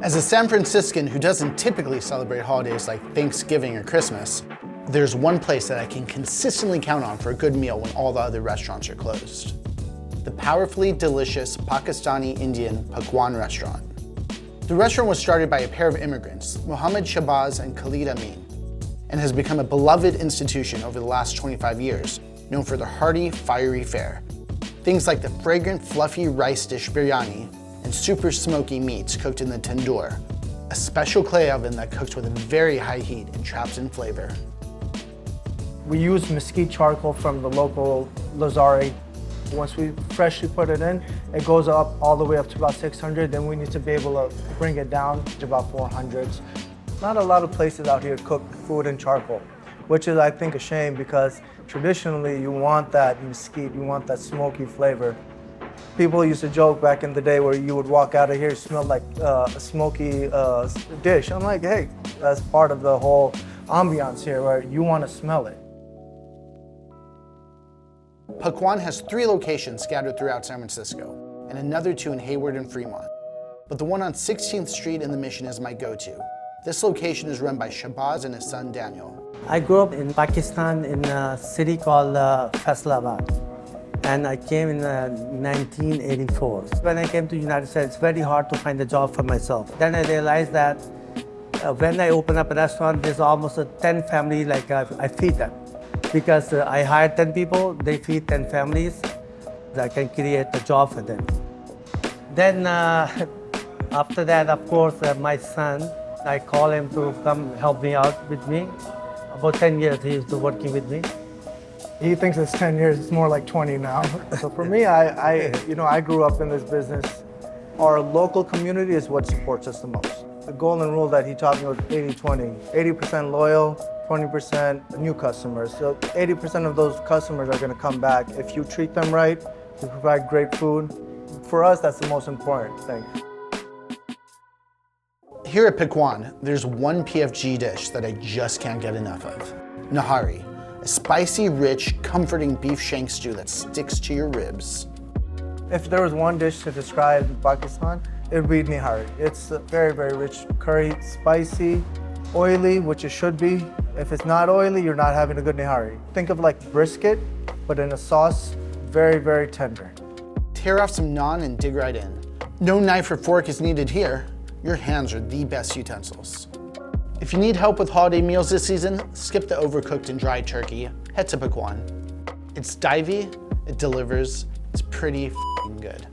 As a San Franciscan who doesn't typically celebrate holidays like Thanksgiving or Christmas, there's one place that I can consistently count on for a good meal when all the other restaurants are closed. The powerfully delicious Pakistani-Indian Pakwan restaurant. The restaurant was started by a pair of immigrants, Mohammed Shabazz and Khalid Amin, and has become a beloved institution over the last 25 years, known for their hearty, fiery fare. Things like the fragrant, fluffy rice dish biryani and super smoky meats cooked in the tandoor, a special clay oven that cooks with a very high heat and traps in flavor. We use mesquite charcoal from the local Lazari. Once we freshly put it in, it goes up all the way up to about 600, then we need to be able to bring it down to about 400s. Not a lot of places out here cook food in charcoal, which is, I think, a shame because traditionally you want that mesquite, you want that smoky flavor. People used to joke back in the day where you would walk out of here, smell like a smoky dish. I'm like, hey, that's part of the whole ambiance here where you want to smell it. Pakwan has 3 locations scattered throughout San Francisco, and another 2 in Hayward and Fremont. But the one on 16th Street in the Mission is my go-to. This location is run by Shabazz and his son Daniel. I grew up in Pakistan in a city called Faisalabad, and I came in 1984. When I came to the United States, it's very hard to find a job for myself. Then I realized that when I open up a restaurant, there's almost 10 families like I feed them. Because I hire 10 people, they feed 10 families. I can create a job for them. Then after that, of course, my son, I call him to come help me out with me. About 10 years he's working with me. He thinks it's 10 years, it's more like 20 now. So for me, I grew up in this business. Our local community is what supports us the most. The golden rule that he taught me was 80-20. 80% loyal, 20% new customers. So 80% of those customers are gonna come back. If you treat them right, you provide great food. For us, that's the most important thing. Here at Pakwan, there's one PFG dish that I just can't get enough of. Nahari, a spicy, rich, comforting beef shank stew that sticks to your ribs. If there was one dish to describe Pakistan, it would be nihari. It's a very, very rich curry, spicy, oily, which it should be. If it's not oily, you're not having a good nihari. Think of like brisket, but in a sauce, very, very tender. Tear off some naan and dig right in. No knife or fork is needed here. Your hands are the best utensils. If you need help with holiday meals this season, skip the overcooked and dry turkey. Head to Pakwan. It's divey, it delivers, it's pretty f***ing good.